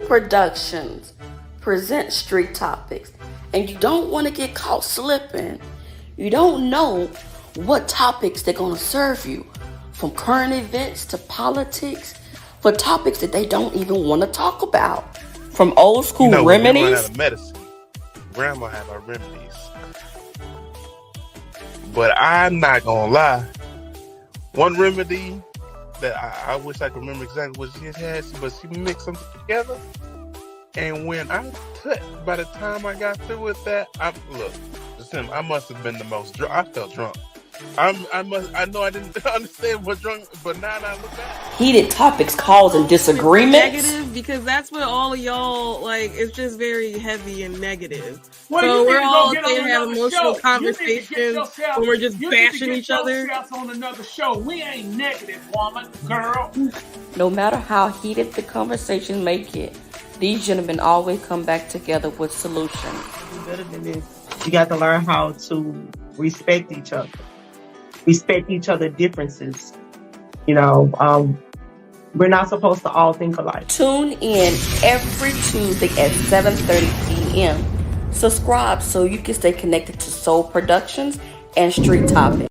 Productions presents Street Topics, and you don't want to get caught slipping. You don't know what topics they're going to serve you, from current events to politics, for topics that they don't even want to talk about. From old school remedies. When we run out of medicine, grandma had our remedies. But I'm not going to lie. One remedy that I wish I could remember exactly what she had, but she mixed them together. And when by the time I got through with that, I must have been the most drunk. I felt drunk. I know I didn't understand what drunk, but now that I look at it. Heated topics causing disagreements. Negative, because that's what all of y'all like. It's just very heavy and negative. Well, so we're all saying have emotional conversations when we're just bashing each other. On another show, we ain't negative, woman, girl. No matter how heated the conversation may get, these gentlemen always come back together with solutions. Better than this, you got to learn how to respect each other. Respect each other's differences. We're not supposed to all think alike. Tune in every Tuesday at 7:30 p.m. Subscribe so you can stay connected to Soul Productions and Street Topics.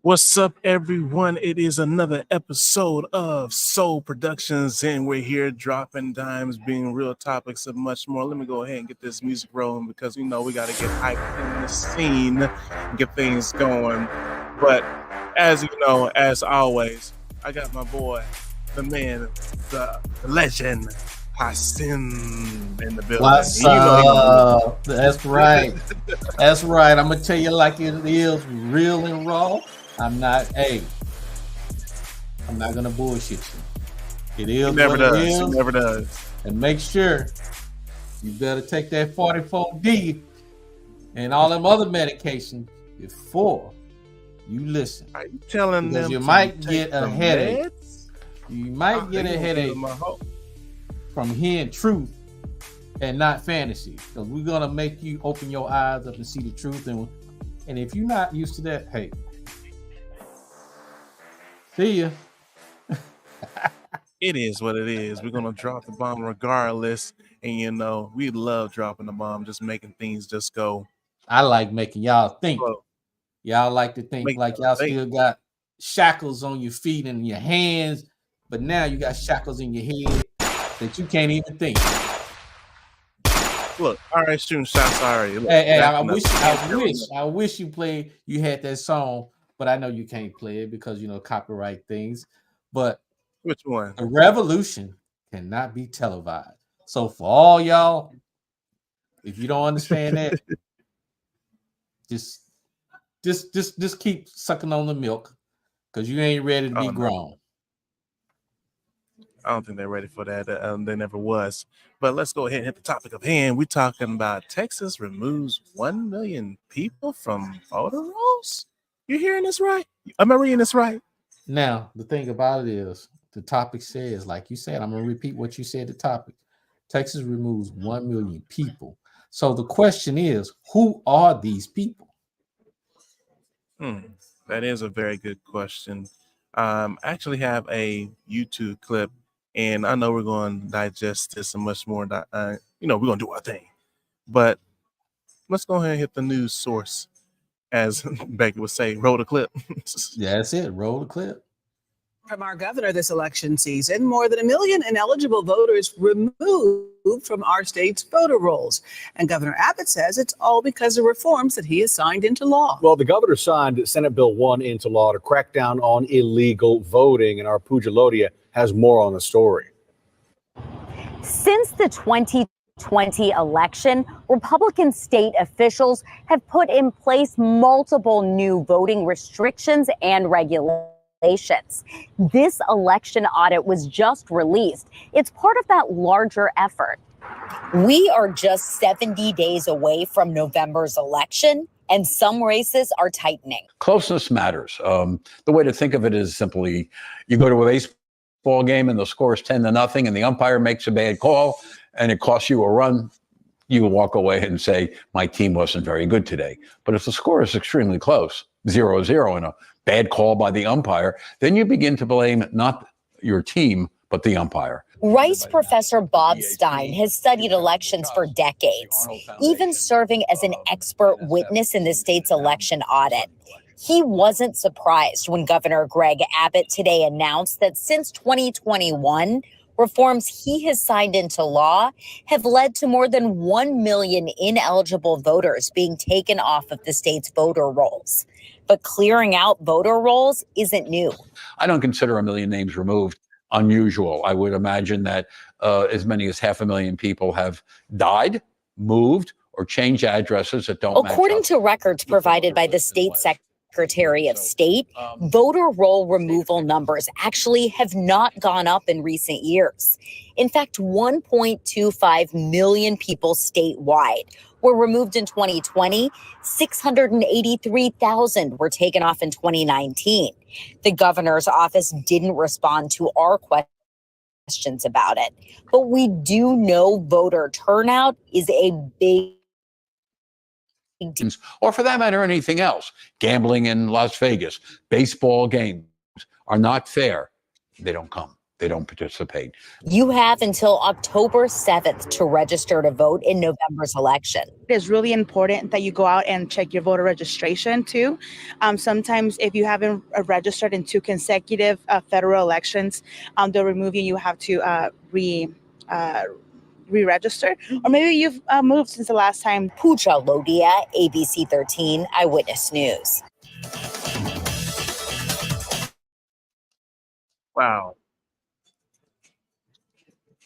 What's up, everyone? It is another episode of Soul Productions, and we're here dropping dimes, being real topics and much more. Let me go ahead and get this music rolling because we got to get hyped in the scene and get things going. But as you know, as always, I got my boy, the man, the legend, Hassan in the building. What's up? That's right. That's right. I'm going to tell you like it is, real and raw. I'm not going to bullshit you. It is. It never does. It never does. And make sure you better take that 44D and all them other medications before you listen. Are you telling them you might get a headache? You might get a headache from hearing truth and not fantasy. Because we're going to make you open your eyes up and see the truth. And if you're not used to that, hey, see ya. It is what it is. We're going to drop the bomb regardless. And, we love dropping the bomb, just making things just go. I like making y'all think. Y'all like to think like y'all still got shackles on your feet and your hands, but now you got shackles in your head that you can't even think. Look, all right, shooting shots already. Look, hey, I wish you had that song, but I know you can't play it because copyright things. But which one? The revolution cannot be televised. So for all y'all, if you don't understand that, just keep sucking on the milk because you ain't ready to be grown. I don't think they're ready for that. They never was. But let's go ahead and hit the topic of hand. We're talking about Texas removes 1 million people from voter rolls. You hearing this right? Am I reading this right? Now, the thing about it is, the topic says, like you said, I'm going to repeat what you said, the topic. Texas removes 1 million people. So the question is, who are these people? That is a very good question. I actually have a YouTube clip, and I know we're going to digest this and much more. We're going to do our thing. But let's go ahead and hit the news source. As Becky would say, roll the clip. Yeah, that's it. Roll the clip. From our governor this election season, more than 1 million ineligible voters removed from our state's voter rolls. And Governor Abbott says it's all because of reforms that he has signed into law. Well, the governor signed Senate Bill 1 into law to crack down on illegal voting. And our Pooja Lodia has more on the story. Since the 2020 election, Republican state officials have put in place multiple new voting restrictions and regulations. This election audit was just released. It's part of that larger effort. We are just 70 days away from November's election, and some races are tightening. Closeness matters. The way to think of it is simply you go to a baseball game and the score is 10-0 and the umpire makes a bad call and it costs you a run. You walk away and say, my team wasn't very good today. But if the score is extremely close, 0-0, and a bad call by the umpire, then you begin to blame not your team, but the umpire. Rice professor Bob Stein has studied elections for decades, even serving as an expert witness in the state's election audit. He wasn't surprised when Governor Greg Abbott today announced that since 2021, reforms he has signed into law have led to more than 1 million ineligible voters being taken off of the state's voter rolls. But clearing out voter rolls isn't new. I don't consider 1 million names removed unusual. I would imagine that as many as 500,000 people have died, moved, or changed addresses that don't match up. According to records provided by the state Secretary of State, voter roll removal numbers actually have not gone up in recent years. In fact, 1.25 million people statewide were removed in 2020. 683,000 were taken off in 2019. The governor's office didn't respond to our questions about it, but we do know voter turnout is a big, or for that matter, anything else. Gambling in Las Vegas, baseball games are not fair. They don't come. They don't participate. You have until October 7th to register to vote in November's election. It is really important that you go out and check your voter registration too. Sometimes if you haven't registered in 2 consecutive federal elections, they'll remove you. You have to re-register, or maybe you've moved since the last time. Pooja Lodia, ABC 13 Eyewitness News.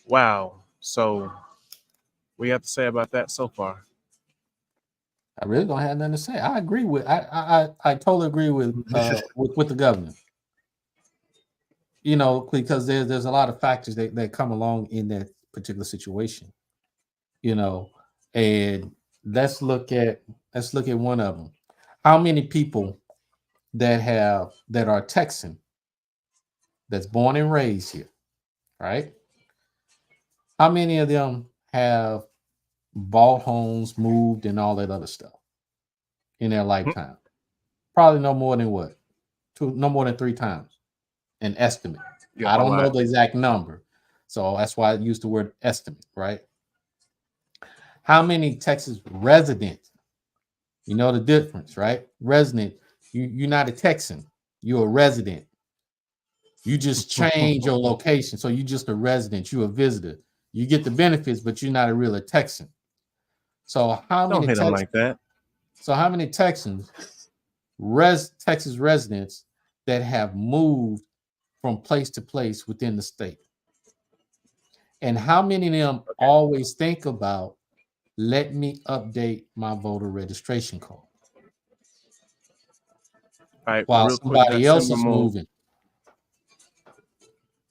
Wow. So, what do you have to say about that so far? I really don't have nothing to say. I agree with. I totally agree with the governor. You know, because there's a lot of factors that come along in that particular situation. You know, and let's look at one of them. How many people that are Texan, that's born and raised here, right? How many of them have bought homes, moved, and all that other stuff in their lifetime? Probably no more than what? No more than 3 times. An estimate. Yeah, I don't know the exact number. So that's why I use the word estimate, right? How many Texas residents? You know the difference, right? Resident, you're not a Texan. You're a resident. You just change your location. So you're just a resident. You're a visitor. You get the benefits, but you're not a real Texan. So how many Texans like that? So how many Texans, Texas residents that have moved from place to place within the state? And how many of them always think about, let me update my voter registration card? All right, while somebody else is move. moving.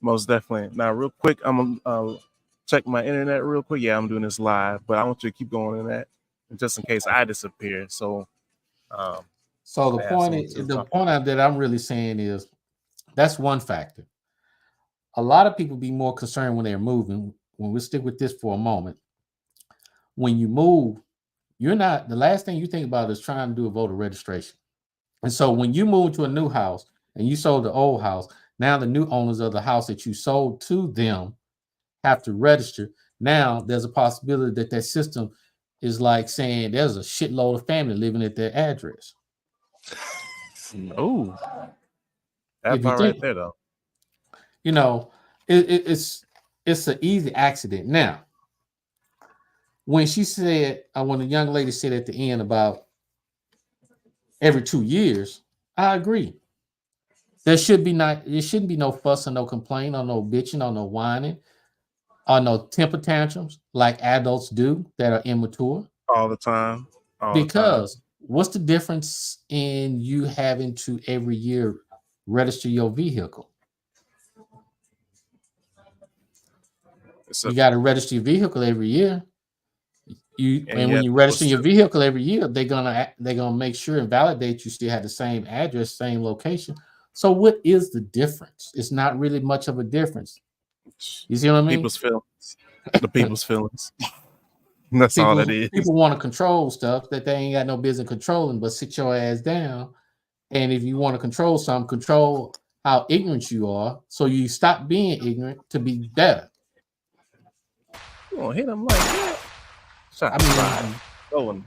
Most definitely. Now, real quick, I'm gonna check my internet real quick. Yeah, I'm doing this live, but I want you to keep going in that, just in case I disappear. So, the point that I'm really saying is that's one factor. A lot of people be more concerned when they're moving. When we stick with this for a moment, when you move, you're not, the last thing you think about is trying to do a voter registration. And so when you move to a new house and you sold the old house, now the new owners of the house that you sold to them have to register. Now there's a possibility that system is like saying there's a shitload of family living at their address. Oh, that part right there, though. You know, it's an easy accident. Now, when she said, when the young lady said at the end about every 2 years, I agree. There shouldn't be no fuss or no complaint or no bitching or no whining or no temper tantrums like adults do that are immature. All the time. Because what's the difference in you having to every year register your vehicle? You got to register your vehicle every year. When you register your vehicle every year, they're gonna make sure and validate you still have the same address, same location. So what is the difference? It's not really much of a difference. You see what I mean? People's feelings. The people's feelings. That's all it is. People want to control stuff that they ain't got no business controlling, but sit your ass down. And if you want to control something, control how ignorant you are, so you stop being ignorant to be better. You gonna hit him like that? Shots fired. Going.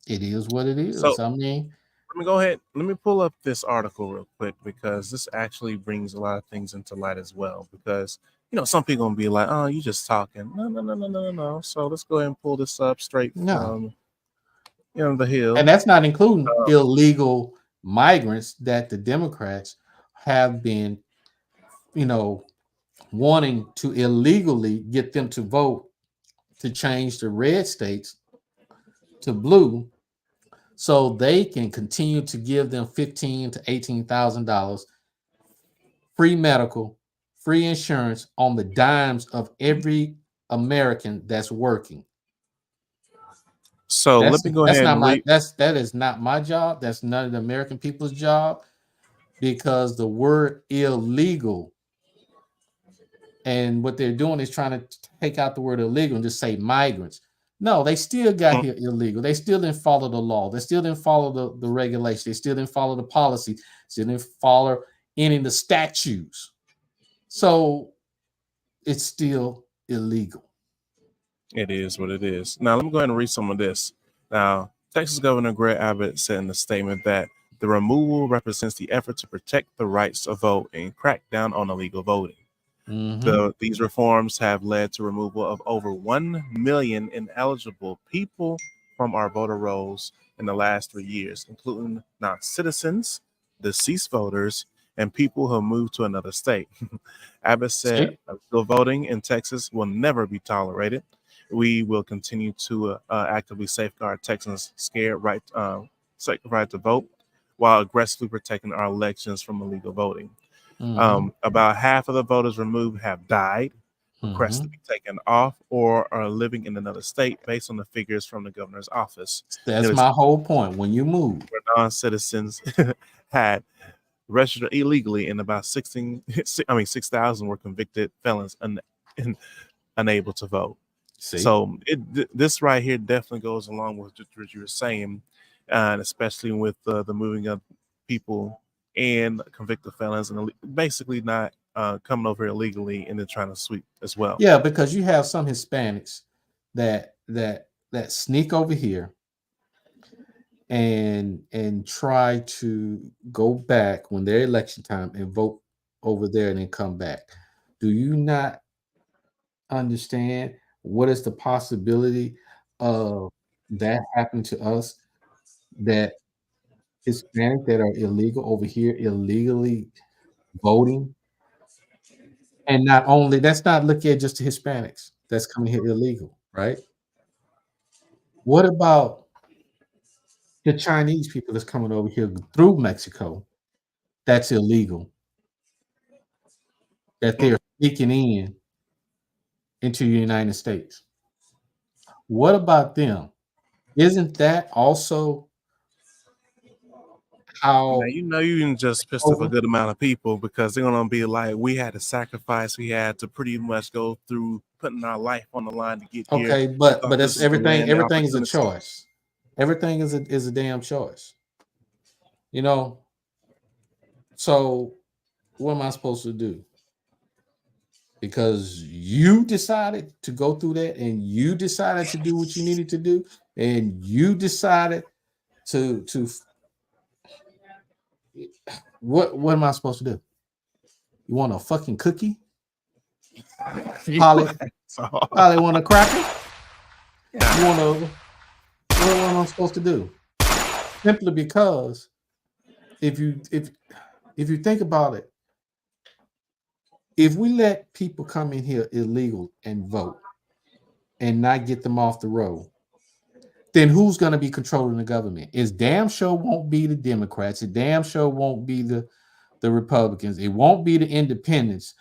It is what it is. So, I mean, let me go ahead. Let me pull up this article real quick because this actually brings a lot of things into light as well. Because some people gonna be like, "Oh, you just talking." No. So let's go ahead and pull this up straight from the Hill. And that's not including illegal migrants that the Democrats have been, wanting to illegally get them to vote to change the red states to blue, so they can continue to give them $15,000 to $18,000 free medical, free insurance on the dimes of every American that's working. So let me go ahead and read. That is not my job. That's none of the American people's job, because the word illegal, and what they're doing is trying to take out the word illegal and just say migrants. No, they still got here illegal. They still didn't follow the law. They still didn't follow the regulation. They still didn't follow the policy. Still didn't follow any of the statutes. So it's still illegal. It is what it is. Now, let me go ahead and read some of this. Now, Texas Governor Greg Abbott said in a statement that the removal represents the effort to protect the rights to vote and crack down on illegal voting. These reforms have led to removal of over 1 million ineligible people from our voter rolls in the last 3 years, including non-citizens, deceased voters, and people who moved to another state. Abbott said illegal voting in Texas will never be tolerated. We will continue to actively safeguard Texans' scared right to vote while aggressively protecting our elections from illegal voting. About half of the voters removed have died, requested to be taken off, or are living in another state based on the figures from the governor's office. That's my whole point. When you move, where non-citizens had registered illegally, and about 6,000 were convicted felons and unable to vote. So this right here definitely goes along with what you were saying, and especially with the moving of people and convicted felons, and basically not coming over illegally and then trying to sweep as well. Yeah, because you have some Hispanics that sneak over here and try to go back when their election time and vote over there and then come back. Do you not understand what is the possibility of that happening to us? That Hispanic that are illegal over here illegally voting, and not only let's not look at just the Hispanics that's coming here illegal, right? What about the Chinese people that's coming over here through Mexico? That's illegal. That they're sneaking into the United States. What about them? Isn't that also how? Now, you can just piss off a good amount of people, because they're gonna be like, we had to sacrifice, we had to pretty much go through putting our life on the line to get here. Okay, but that's everything. Everything is a choice. Everything is a damn choice. So what am I supposed to do? Because you decided to go through that, and you decided to do what you needed to do, and you decided to what am I supposed to do? You want a fucking cookie? Holly want a cracker? You want a what am I supposed to do? Simply because if you think about it, if we let people come in here illegal and vote and not get them off the road, then who's going to be controlling the government? It's damn sure won't be the Democrats. It damn sure won't be the Republicans. It won't be the independents.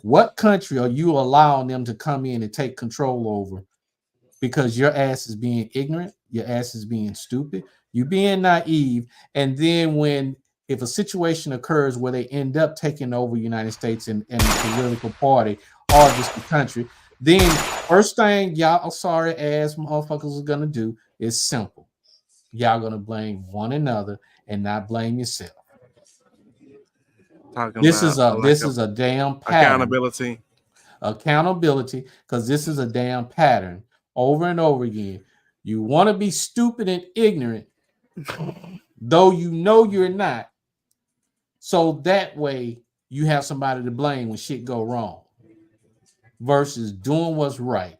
What country are you allowing them to come in and take control over? Because your ass is being ignorant, your ass is being stupid, you being naive, and then if a situation occurs where they end up taking over the United States and the political party or just the country, then first thing y'all sorry ass motherfuckers are gonna do is simple. Y'all gonna blame one another and not blame yourself. This is a damn pattern. Accountability. Accountability, because this is a damn pattern over and over again. You want to be stupid and ignorant, though you know you're not. So that way you have somebody to blame when shit go wrong. Versus doing what's right.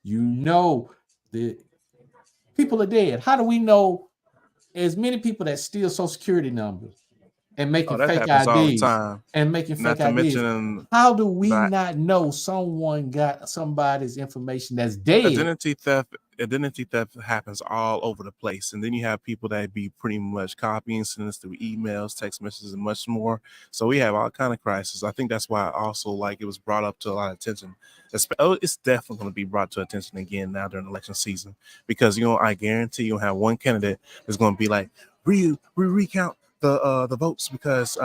You know that people are dead. How do we know as many people that steal Social Security numbers and making that fake happens all the IDs time. and making Not fake to IDs? mention How do we that not know someone got somebody's information that's dead? Identity theft happens all over the place, and then you have people that be pretty much copying, sending us through emails, text messages, and much more. So we have all kind of crises. I think that's why also like it was brought up to a lot of attention. It's definitely going to be brought to attention again now during election season, because I guarantee you'll have one candidate that's going to be like, recount the votes because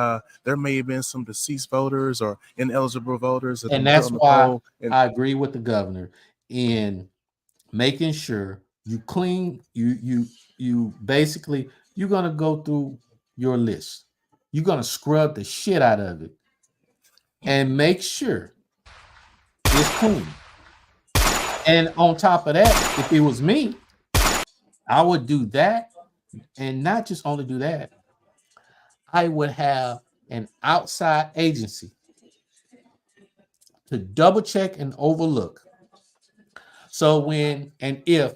there may have been some deceased voters or ineligible voters that And been put that's on the why poll. And I agree with the governor in making sure you clean, you basically, you're gonna go through your list. You're gonna scrub the shit out of it and make sure it's clean. And on top of that, if it was me, I would do that, and not just only do that, I would have an outside agency to double check and overlook. So when and if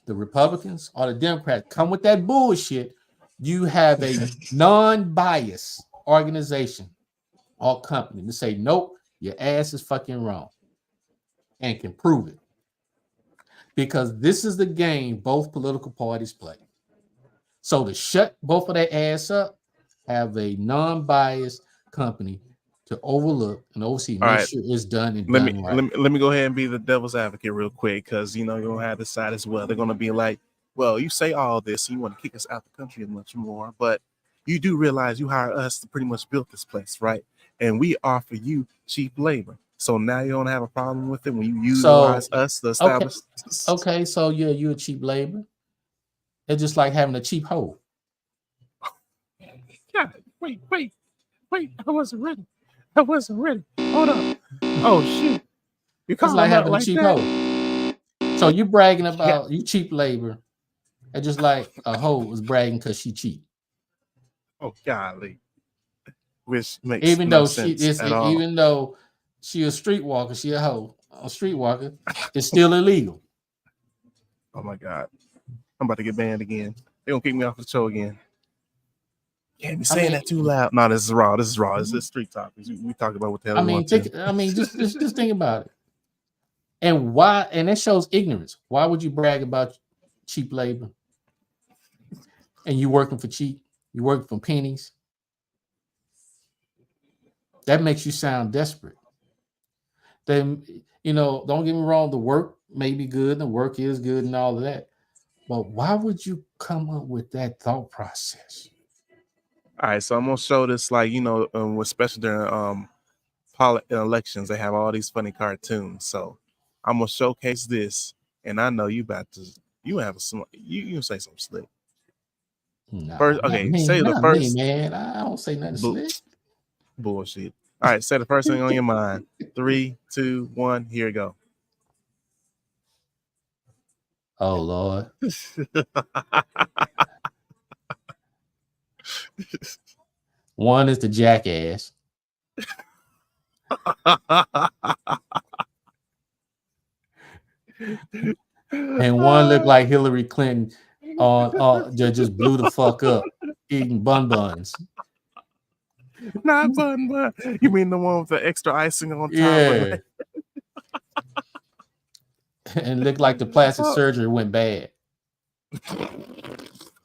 the Republicans or the Democrats come with that bullshit, you have a non-biased organization or company to say, nope, your ass is fucking wrong, and can prove it. Because this is the game both political parties play. So to shut both of their ass up, have a non-biased company to overlook and oversee, all make right, sure it's done and let me done right. let me go ahead and be the devil's advocate real quick, because you're gonna have this side as well. They're gonna be like, well, you say all this, you want to kick us out the country and much more, but you do realize you hire us to pretty much build this place, right? And we offer you cheap labor. So now you don't have a problem with it when you utilize us to establish. Okay, so you're a cheap labor. It's just like having a cheap hoe. God, wait. I wasn't ready. Hold up. Oh shit. You It's calling like them out having a like cheap that? hoe. So you bragging about you cheap labor, and just like a hoe was bragging because she cheap. Oh golly. Which makes Even no though she sense is, at all. even though she a streetwalker, she a hoe, a streetwalker, it's still illegal. Oh my god. I'm about to get banned again. They're gonna kick me off the show again. Can't be saying that too loud. No, this is raw. This is street topics. We talk about what the hell we want to. Just think about it. And why? And that shows ignorance. Why would you brag about cheap labor? And you working for cheap? You working for pennies? That makes you sound desperate. Then don't get me wrong. The work may be good, and the work is good, and all of that. But why would you come up with that thought process? All right, so I'm gonna show this, like especially during elections, they have all these funny cartoons. So I'm gonna showcase this, and I know you say something slick. Nah, First, not okay, me, say the first. man. I don't say nothing slick. Bullshit. All right, say the first thing on your mind. 3, 2, 1. Here we go. Oh Lord. One is the jackass. And one looked like Hillary Clinton just blew the fuck up eating buns. Not bun. You mean the one with the extra icing on top? Yeah. And looked like the plastic surgery went bad.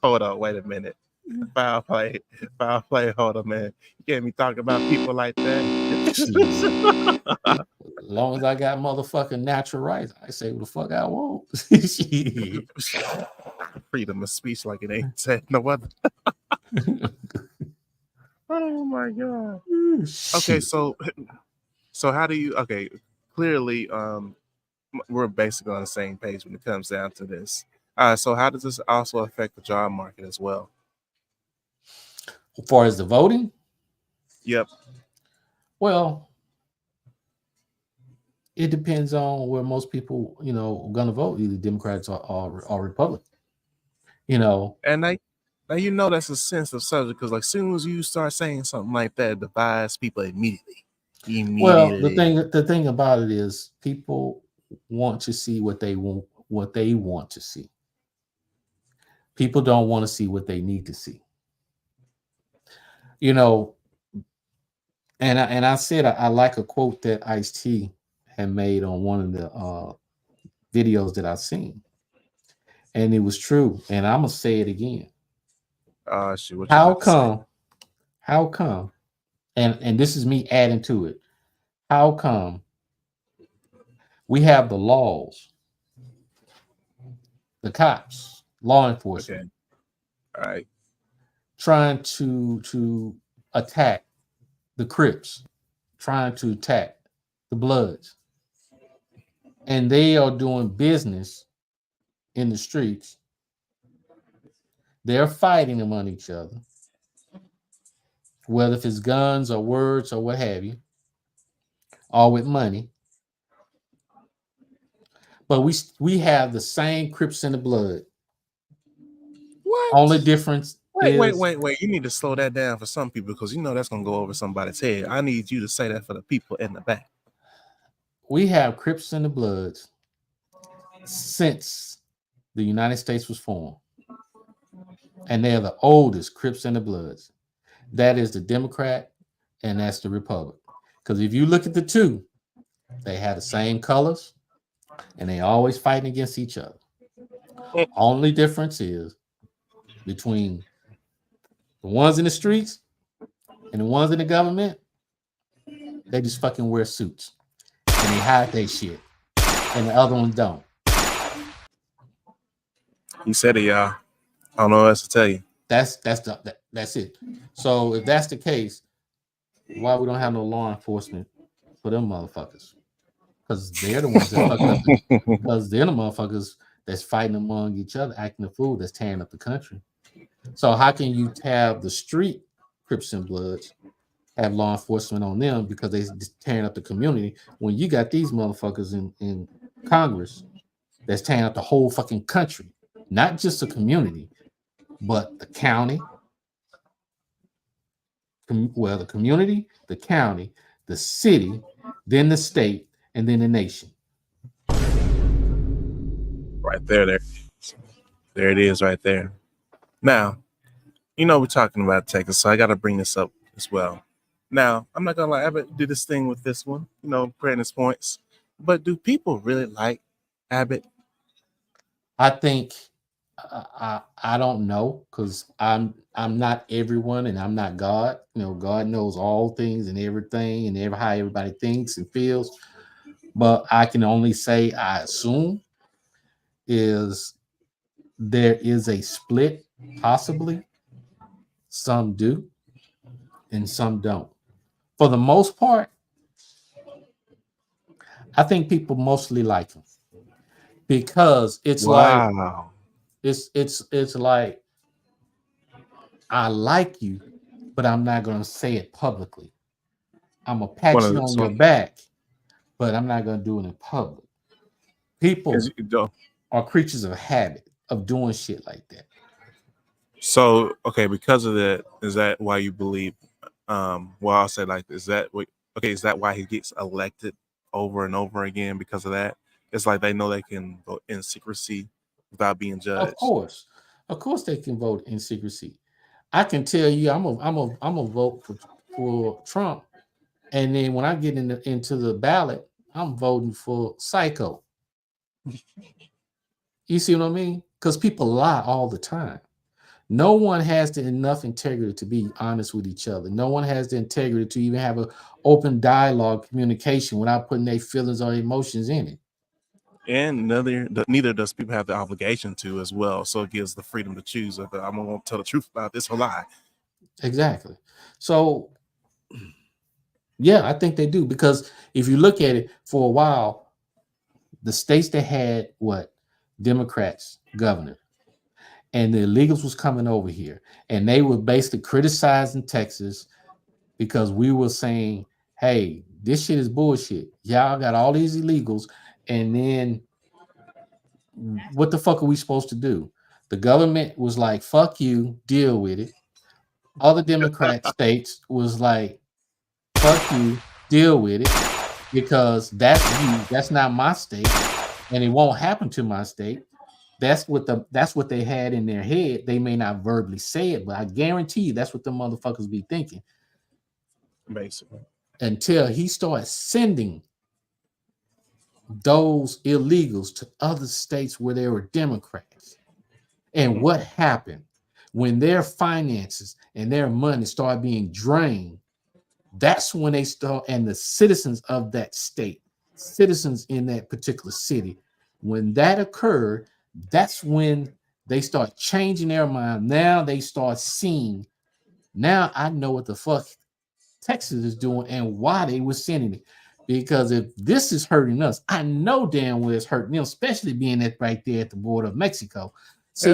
Hold on, wait a minute. Foul play. Hold on, man. You can't be talking about people like that. As long as I got motherfucking natural rights, I say what the fuck I want. Freedom of speech, like it ain't said no other. Oh my god. Okay, so how do you? Okay, clearly, we're basically on the same page when it comes down to this. So how does this also affect the job market as well? As far as the voting? Yep. Well, It depends on where most people, are gonna vote, either Democrats or Republican. And now that's a sensitive subject because like soon as you start saying something like that, it divides people immediately. Well, the thing about it is people want to see what they want to see. People don't want to see what they need to see. You know, and I said I like a quote that Ice-T had made on one of the videos that I've seen, and it was true. And I'm gonna say it again. Shit, what you How about to say? come? How come? And this is me adding to it. How come we have the laws, the cops, law enforcement, All right. trying to attack the Crips, trying to attack the Bloods, and they are doing business in the streets. They're fighting among each other, whether if it's guns or words or what have you, all with money. But we have the same Crips and the Blood. What? Only difference is wait. You need to slow that down for some people because that's gonna go over somebody's head. I need you to say that for the people in the back. we have Crips and the Bloods since the United States was formed. And they're the oldest Crips and the Bloods. That is the Democrat and that's the Republic. Because if you look at the two, they have the same colors and they always fighting against each other. Only difference is between the ones in the streets and the ones in the government, they just fucking wear suits and they hide their shit. And the other ones don't. He said it, y'all. I don't know what else to tell you. That's it. So if that's the case, why we don't have no law enforcement for them motherfuckers? Because they're the ones that fucked up. Because they're the motherfuckers that's fighting among each other, acting a fool, that's tearing up the country. So how can you have the street Crips and Bloods have law enforcement on them because they tearing up the community when you got these motherfuckers in Congress that's tearing up the whole fucking country, not just the community, but the county, the community, the county, the city, then the state, and then the nation. Right there. There it is right there. Now, we're talking about Texas, so I got to bring this up as well. Now, I'm not going to lie, Abbott did this thing with this one, creating his points. But do people really like Abbott? I think I don't know because I'm not everyone and I'm not God. God knows all things and everything and how everybody thinks and feels. But I can only say I assume is there is a split, possibly. Some do and some don't. For the most part, I think people mostly like him because it's like it's like I like you, but I'm not going to say it publicly. I'm going to pat you on your back, but I'm not going to do it in public. People are creatures of habit of doing shit like that. So, okay, because of that, is that why you believe, I'll say like, is that why he gets elected over and over again because of that? It's like they know they can vote in secrecy without being judged. Of course they can vote in secrecy. I can tell you I'm a vote for Trump. And then when I get into the ballot, I'm voting for Psycho. You see what I mean? Because people lie all the time. No one has enough integrity to be honest with each other. No one has the integrity to even have an open dialogue, communication without putting their feelings or emotions in it. And neither does people have the obligation to as well. So it gives the freedom to choose whether I'm going to tell the truth about this or lie. Exactly. So, yeah, I think they do. Because if you look at it for a while, the states that had Democrats governor, and the illegals was coming over here, and they were basically criticizing Texas because we were saying, hey, this shit is bullshit. Y'all got all these illegals, and then what the fuck are we supposed to do? The government was like, fuck you, deal with it. Other Democrat states was like, fuck you, deal with it, because that's you, that's not my state, and it won't happen to my state. That's what they had in their head. They may not verbally say it, but I guarantee you that's what the motherfuckers be thinking. Basically. Until he starts sending those illegals to other states where there were Democrats. And what happened when their finances and their money start being drained? That's when they start, and the citizens of that state, citizens in that particular city, when that occurred, that's when they start changing their mind. Now they start seeing, now I know what the fuck Texas is doing and why they were sending it. Because if this is hurting us, I know damn well it's hurting them, especially being at right there at the border of Mexico. See,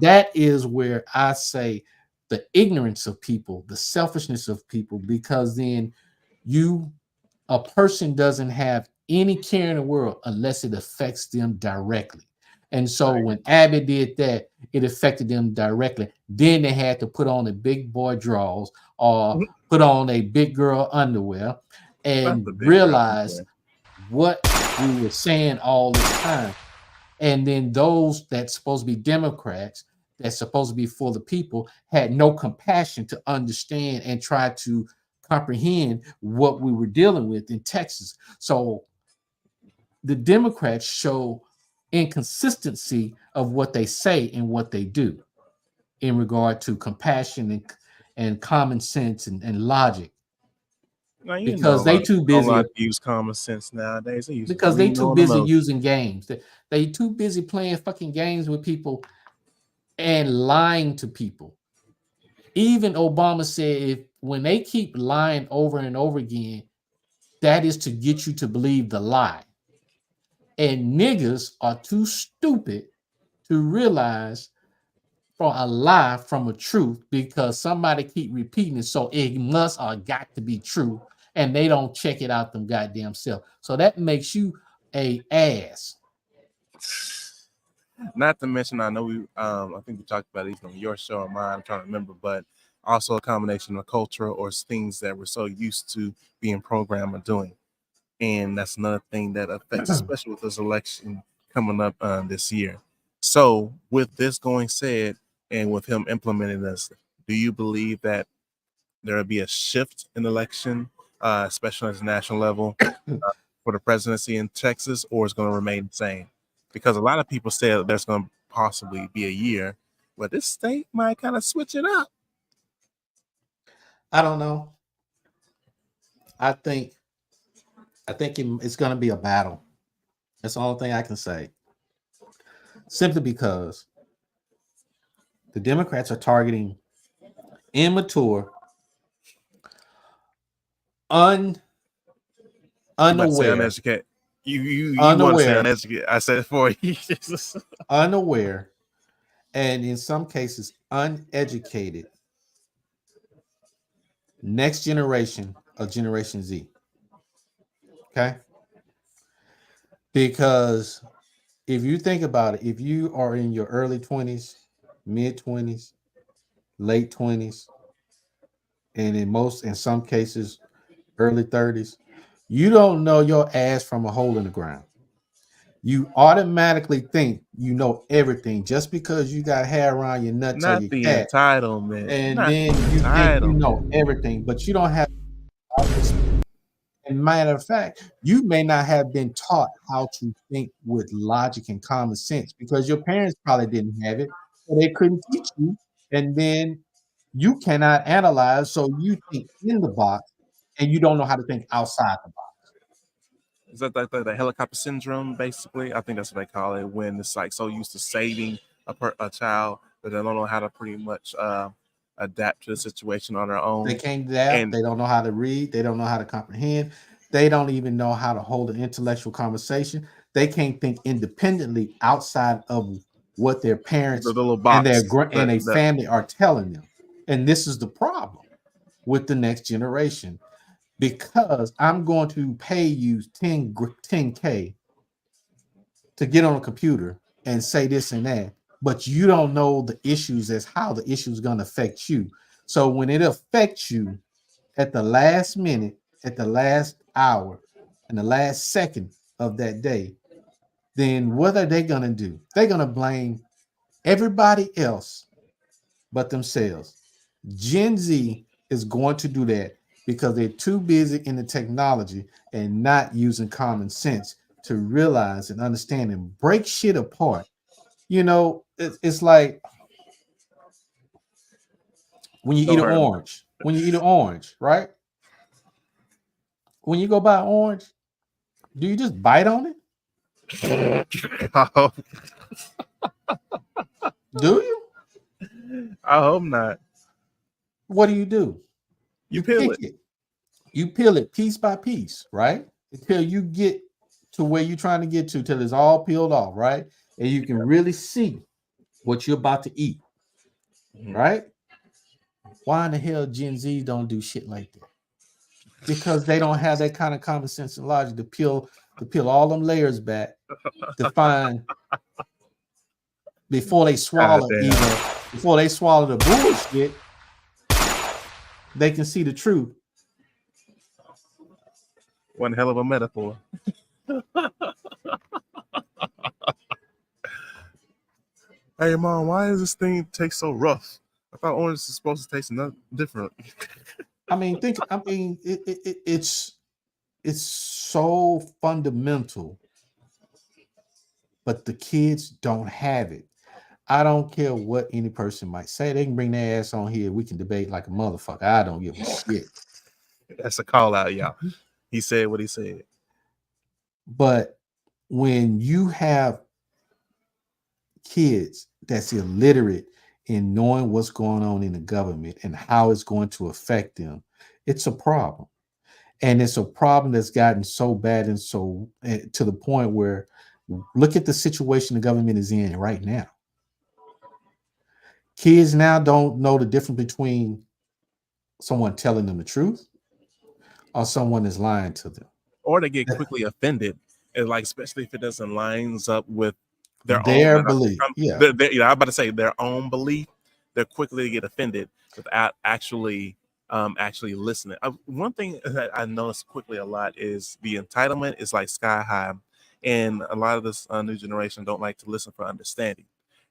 that is where I say the ignorance of people, the selfishness of people, because then a person doesn't have any care in the world unless it affects them directly. And so when Abbott did that, it affected them directly. Then they had to put on the big boy drawers or put on a big girl underwear and realize what we were saying all this time. And then those that's supposed to be Democrats, that's supposed to be for the people, had no compassion to understand and try to comprehend what we were dealing with in Texas. So the Democrats show inconsistency of what they say and what they do in regard to compassion and common sense and logic. Now, because they too busy to use common sense nowadays. Because they too busy using games. They too busy playing fucking games with people and lying to people. Even Obama said when they keep lying over and over again, that is to get you to believe the lie. And niggas are too stupid to realize from a lie from a truth because somebody keep repeating it, so it must or got to be true, and they don't check it out them goddamn self. So that makes you a ass. Not to mention, I know I think we talked about it even on your show or mine. I'm trying to remember, but also a combination of culture or things that we're so used to being programmed or doing, and that's another thing that affects, especially with this election coming up this year. So, with this going said, and with him implementing this, do you believe that there will be a shift in election, especially at the national level, for the presidency in Texas, or is going to remain the same? Because a lot of people say that there's going to possibly be a year where this state might kind of switch it up. I don't know. I think it's going to be a battle. That's the only thing I can say. Simply because the Democrats are targeting immature, unaware. Uneducated. You want to say uneducated? I said it for you. Unaware, and in some cases uneducated. Next generation of Generation Z. Okay? Because if you think about it, if you are in your early 20s, mid 20s, late 20s, and in some cases, early 30s, you don't know your ass from a hole in the ground. You automatically think you know everything just because you got hair around your nuts or your cat. Entitlement. And then you think you know everything, but you don't have. And matter of fact, you may not have been taught how to think with logic and common sense because your parents probably didn't have it, so they couldn't teach you. And then you cannot analyze, so you think in the box, and you don't know how to think outside the box. Is that like the helicopter syndrome, basically? I think that's what they call it, when it's like so used to saving a child that they don't know how to pretty much adapt to the situation on their own. They can't adapt. They don't know how to read. They don't know how to comprehend. They don't even know how to hold an intellectual conversation. They can't think independently outside of what their parents and their family are telling them. And this is the problem with the next generation. because I'm going to pay you 10K to get on a computer and say this and that, but you don't know the issues as how the issue is going to affect you. So when it affects you at the last minute, at the last hour, and the last second of that day, then what are they going to do? They're going to blame everybody else but themselves. Gen Z is going to do that because they're too busy in the technology and not using common sense to realize and understand and break shit apart. You know, it's like when you eat Don't an hurt 'em. orange. When you eat an orange, right? When you go buy an orange, do you just bite on it? Do you? I hope not. What do? You You peel pick it. it. You peel it piece by piece, right? Until you get to where you're trying to get to, till it's all peeled off, right? And you can really see what you're about to eat, right? Why in the hell Gen Z don't do shit like that? Because they don't have that kind of common sense and logic to peel all them layers back to find before they swallow the bullshit, they can see the truth. One hell of a metaphor. Hey mom, why does this thing taste so rough? I thought orange is supposed to taste different. It's so fundamental, but the kids don't have it. I don't care what any person might say. They can bring their ass on here. We can debate like a motherfucker. I don't give a shit. That's a call out, y'all. He said what he said. But when you have kids that's illiterate in knowing what's going on in the government and how it's going to affect them, it's a problem. And it's a problem that's gotten so bad and so to the point where look at the situation the government is in right now. Kids now don't know the difference between someone telling them the truth or someone is lying to them. Or they get quickly offended, and like especially if it doesn't lines up with their own belief. I'm about to say their own belief. They're quickly to get offended without actually listening. One thing that I noticed quickly a lot is the entitlement is like sky high, and a lot of this new generation don't like to listen for understanding,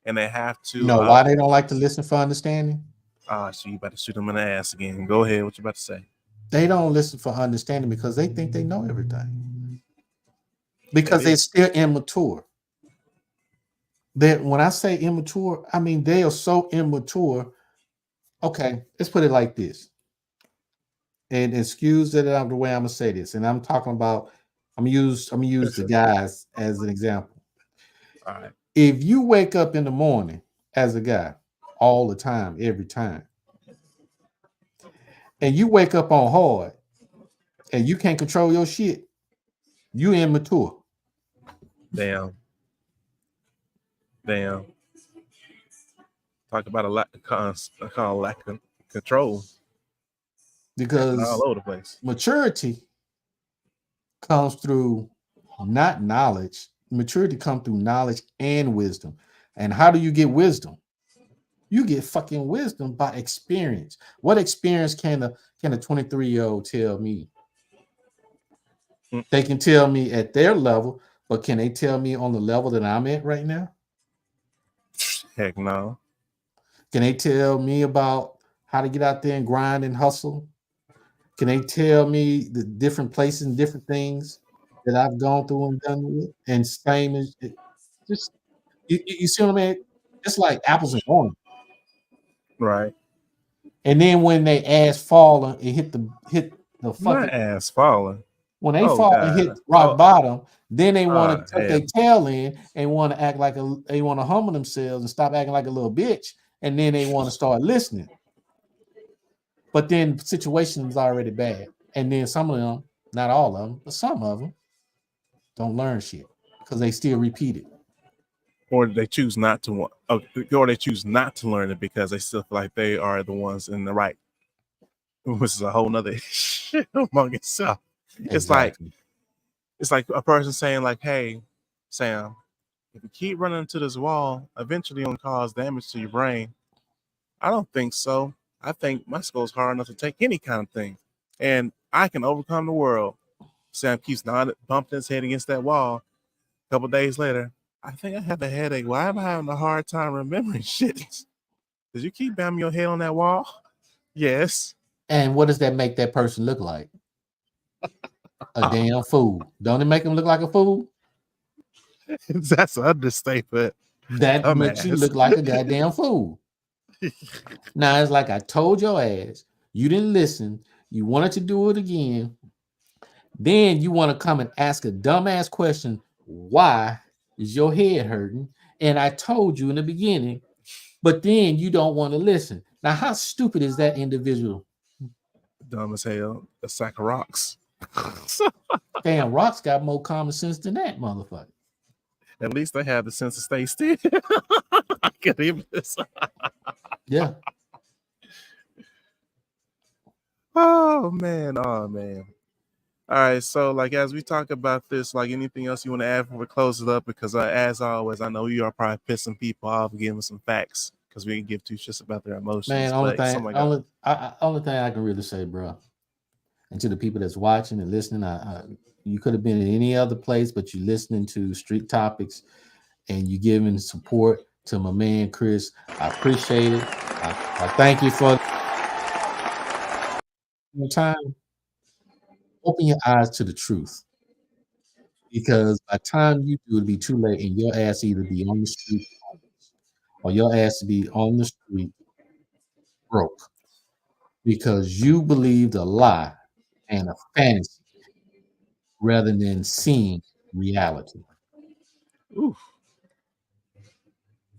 and they have to. You know why they don't like to listen for understanding? So you about to shoot them in the ass again. Go ahead. What you about to say? They don't listen for understanding because they think they know everything. Because they're still immature. When I say immature, I mean they are so immature. Okay, let's put it like this. And excuse that I'm the way I'm gonna say this. And I'm talking about I'm gonna use the guys as an example. All right. If you wake up in the morning as a guy all the time, every time, and you wake up on hard and you can't control your shit, you immature. Damn. Talk about a lack of control. Because all over the place. Maturity comes through not knowledge. Maturity comes through knowledge and wisdom. And how do you get wisdom? You get fucking wisdom by experience. What experience can a 23-year-old tell me? They can tell me at their level, but can they tell me on the level that I'm at right now? Heck no. Can they tell me about how to get out there and grind and hustle? Can they tell me the different places and different things that I've gone through and done with? And same as just you see what I mean? It's like apples and oranges. Right. And then when they ass fall and hit the fucking not ass falling. When they fall and hit rock bottom, then they want to tuck their tail in and want to act like they want to humble themselves and stop acting like a little bitch, and then they want to start listening. But then the situation is already bad, and then some of them, not all of them, but some of them, don't learn shit because they still repeat it, or they choose not to or they choose not to learn it because they still feel like they are the ones in the right. which is a whole nother issue among itself. Exactly. It's like a person saying like, "Hey, Sam, if you keep running into this wall, eventually it'll cause damage to your brain." I don't think so. I think my skull's hard enough to take any kind of thing, and I can overcome the world. Sam keeps bumping his head against that wall. A couple days later, I think I have a headache. Why am I having a hard time remembering shit? Did you keep banging your head on that wall? Yes. And what does that make that person look like? A damn fool. Don't it make him look like a fool? That's an understatement. That makes you look like a goddamn fool. Now it's like I told your ass, you didn't listen, you wanted to do it again. Then you want to come and ask a dumbass question, why is your head hurting? And I told you in the beginning, but then you don't want to listen. Now, how stupid is that individual? Dumb as hell. A sack of rocks. Damn, rocks got more common sense than that, motherfucker. At least they have the sense to stay still. I can't even. Yeah. Oh man. All right, so like as we talk about this, like anything else you want to add before we close it up? Because as always, I know you are probably pissing people off, giving some facts because we can give two shits about their emotions. Man, only thing I can really say, bro, and to the people that's watching and listening, you could have been in any other place, but you listening to Street Topics and you giving support to my man Chris. I appreciate it. I thank you for your time. Open your eyes to the truth, because by the time you do, it'll be too late, and your ass either be on the street or your ass to be on the street broke, because you believed a lie and a fantasy rather than seeing reality. Oof.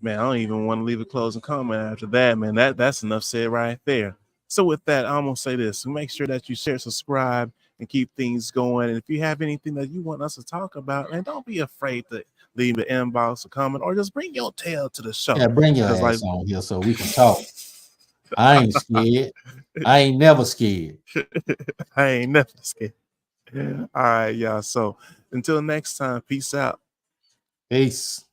Man, I don't even want to leave a closing comment after that, man. That's enough said right there. So with that, I'm gonna say this: make sure that you share, subscribe, and keep things going. And if you have anything that you want us to talk about, and don't be afraid to leave an inbox, a comment, or just bring your tail to the show. Yeah, bring your ass on here so we can talk. I ain't scared. I ain't never scared. I ain't never scared. All right, y'all. So until next time, peace out. Peace.